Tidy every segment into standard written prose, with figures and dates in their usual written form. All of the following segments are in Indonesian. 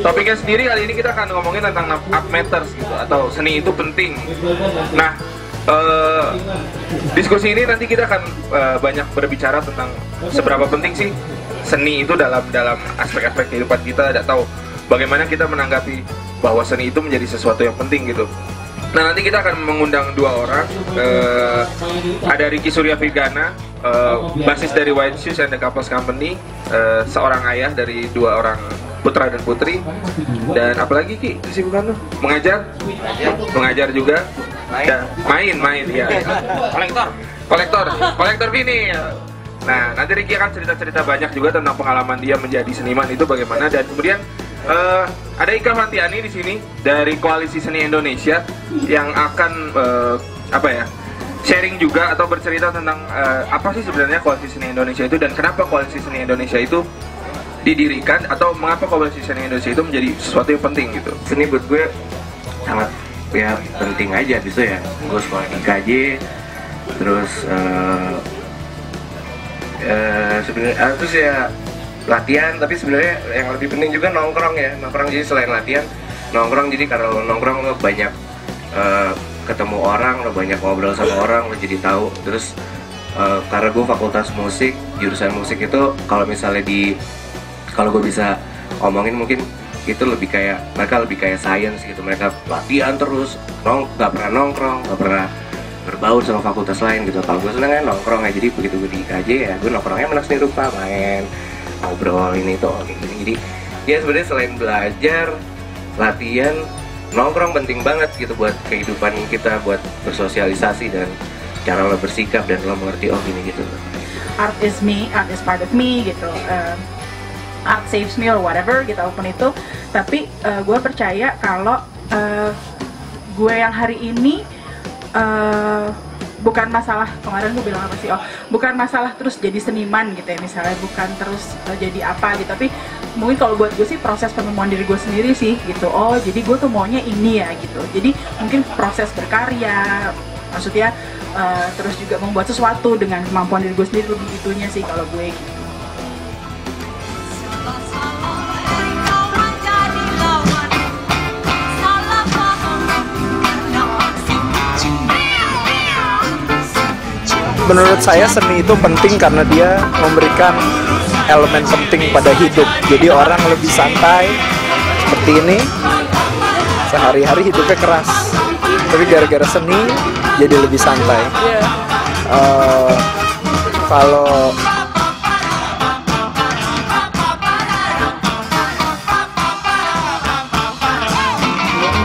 topiknya sendiri kali ini kita akan ngomongin tentang art matters gitu, atau seni itu penting. Nah, diskusi ini nanti kita akan banyak berbicara tentang seberapa penting sih seni itu dalam aspek-aspek kehidupan kita, atau bagaimana kita menanggapi bahwa seni itu menjadi sesuatu yang penting gitu. Nah, nanti kita akan mengundang dua orang, ada Ricky Surya Vigana, basis dari White Shoes and the Couples Company, seorang ayah dari dua orang putra dan putri, dan apalagi Ki kesibukan lu? Mengajar juga, main ya, kolektor Vini. Nah, nanti Ricky akan cerita banyak juga tentang pengalaman dia menjadi seniman itu bagaimana, dan kemudian ada Ika Fantiani di sini dari Koalisi Seni Indonesia yang akan sharing juga atau bercerita tentang apa sih sebenarnya Koalisi Seni Indonesia itu, dan kenapa Koalisi Seni Indonesia itu didirikan, atau mengapa Koalisi Seni Indonesia itu menjadi sesuatu yang penting gitu. Seni buat gue sangat ya penting aja gitu ya. Gue sekolah di IKJ, terus sebenarnya terus ya latihan, tapi sebenarnya yang lebih penting juga nongkrong ya. Nongkrong, jadi selain latihan nongkrong, jadi kalau nongkrong lo banyak ketemu orang, lo banyak ngobrol sama orang, lo jadi tahu. Terus karena gue fakultas musik, jurusan musik itu kalau misalnya kalau gue bisa omongin, mungkin itu lebih kayak mereka lebih kayak science gitu. Mereka latihan terus, nggak pernah nongkrong, nggak pernah berbaur sama fakultas lain gitu. Kalau gue seneng kan nongkrong ya, jadi begitu gue di IKJ ya gue nongkrongnya sama seni rupa, main, ngobrol ini tuh kayak gini. Jadi ya sebenarnya selain belajar, latihan, nongkrong penting banget gitu buat kehidupan kita, buat bersosialisasi dan cara lo bersikap dan lo mengerti oh gini gitu. Art is me, art is part of me gitu. Art saves me or whatever gitu, apapun itu. Tapi gue percaya kalau gue yang hari ini bukan masalah, kemarin gue bilang apa sih, bukan masalah terus jadi seniman gitu ya misalnya, bukan terus jadi apa gitu, tapi mungkin kalau buat gue sih proses penemuan diri gue sendiri sih gitu. Oh jadi gue tuh maunya ini ya gitu, jadi mungkin proses berkarya, maksudnya terus juga membuat sesuatu dengan kemampuan diri gue sendiri, lebih itunya sih kalau gue gitu. Menurut saya seni itu penting karena dia memberikan elemen penting pada hidup. Jadi orang lebih santai seperti ini, sehari-hari hidupnya keras, tapi gara-gara seni jadi lebih santai. Kalau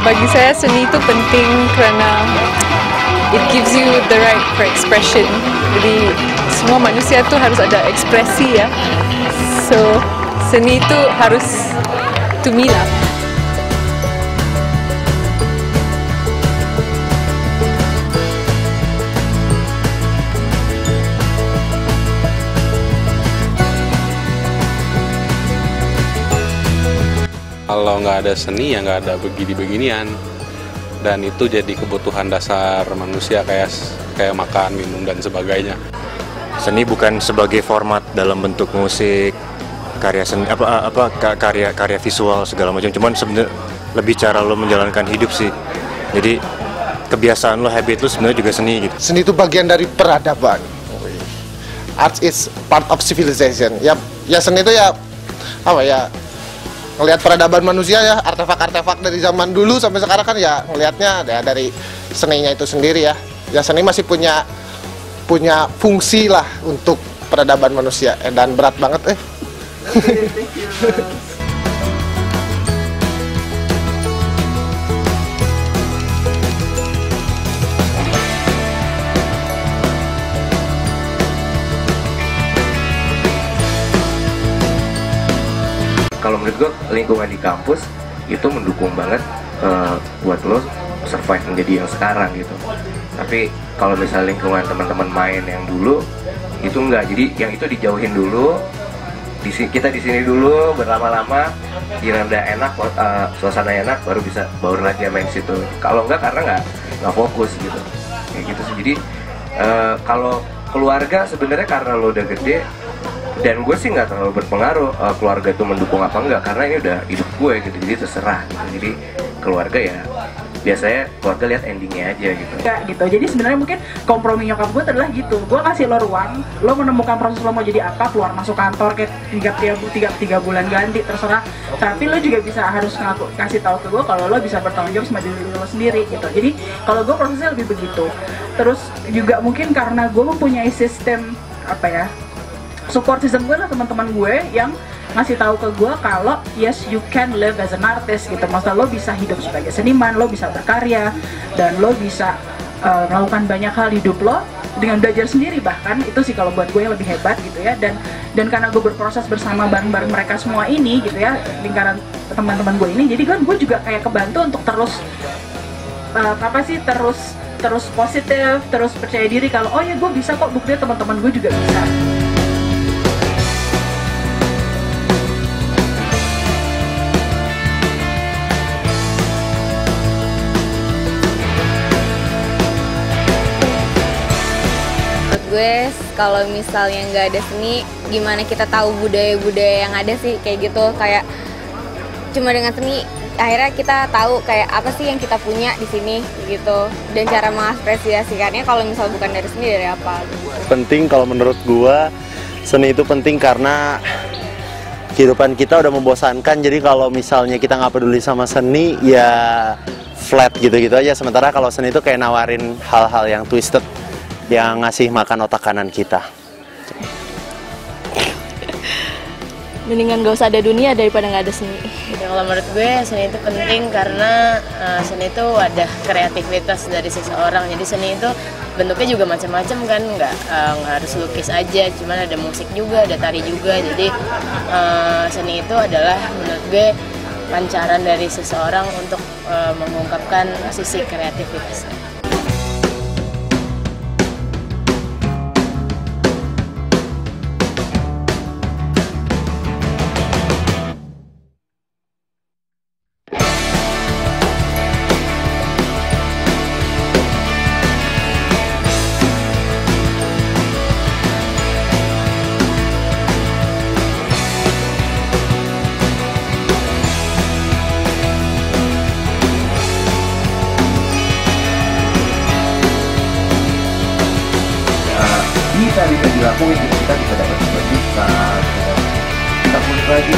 bagi saya seni itu penting karena it gives you the right for expression. Jadi semua manusia tuh harus ada ekspresi ya. So seni itu harus to me lah. Kalau nggak ada seni ya nggak ada begini-beginian, dan itu jadi kebutuhan dasar manusia kayak makan, minum dan sebagainya. Seni bukan sebagai format dalam bentuk musik, karya seni karya visual segala macam, cuman sebenarnya lebih cara lo menjalankan hidup sih. Jadi kebiasaan lo, habit lo sebenarnya juga seni gitu. Seni itu bagian dari peradaban. Art is part of civilization. Ya seni itu ya apa ya? Ngelihat peradaban manusia ya, artefak-artefak dari zaman dulu sampai sekarang kan ya ngelihatnya ya dari seninya itu sendiri ya. Ya seni masih punya fungsi lah untuk peradaban manusia, dan berat banget Kalau menurut gue lingkungan di kampus itu mendukung banget buat lo survive menjadi yang sekarang gitu. Tapi kalau misalnya lingkungan teman-teman main yang dulu itu enggak, jadi yang itu dijauhin dulu. Kita di sini dulu berlama-lama, diranda enak, suasana enak, baru lagi main situ. Kalau enggak karena nggak fokus gitu, kayak gitu sih. Jadi kalau keluarga sebenarnya karena lo udah gede, Dan gue sih nggak terlalu berpengaruh keluarga itu mendukung apa enggak, karena ini udah hidup gue gitu, jadi terserah gitu. Jadi keluarga ya biasanya keluarga lihat endingnya aja gitu. Ya, gitu. Jadi sebenarnya mungkin kompromi nyokap gue adalah gitu. Gue kasih lo ruang, lo menemukan proses lo mau jadi apa, keluar masuk kantor kayak tiga bulan ganti terserah. Tapi lo juga bisa harus kasih tahu ke gue kalau lo bisa bertanggung jawab sama diri lo sendiri gitu. Jadi kalau gue prosesnya lebih begitu. Terus juga mungkin karena gue mempunyai sistem apa ya, support system gue lah teman-teman gue yang ngasih tahu ke gue kalau yes you can live as an artist gitu. Maksudnya lo bisa hidup sebagai seniman, lo bisa berkarya, dan lo bisa melakukan banyak hal di hidup lo dengan belajar sendiri. Bahkan itu sih kalau buat gue yang lebih hebat gitu ya. Dan karena gue berproses bersama bareng-bareng mereka semua ini gitu ya, lingkaran teman-teman gue ini, jadi gue juga kayak kebantu untuk terus terus positif, terus percaya diri kalau oh ya gue bisa kok, buktinya teman-teman gue juga bisa. Gue kalau misalnya nggak ada seni, gimana kita tahu budaya-budaya yang ada sih, kayak gitu. Kayak cuma dengan seni akhirnya kita tahu kayak apa sih yang kita punya di sini gitu, dan cara mengapresiasikannya kalau misal bukan dari seni dari apa gitu. Penting kalau menurut gua, seni itu penting karena kehidupan kita udah membosankan. Jadi kalau misalnya kita nggak peduli sama seni ya flat gitu-gitu aja. Sementara kalau seni itu kayak nawarin hal-hal yang twisted, yang ngasih makan otak kanan kita. Mendingan gak usah ada dunia daripada gak ada seni. Kalau menurut gue seni itu penting karena seni itu ada kreativitas dari seseorang. Jadi seni itu bentuknya juga macam-macam kan, nggak harus lukis aja, cuman ada musik juga, ada tari juga. Jadi seni itu adalah menurut gue pancaran dari seseorang untuk mengungkapkan sisi kreativitasnya. Bisa dilakuin, kita bisa dapat 2 juta, kita kulik lagi,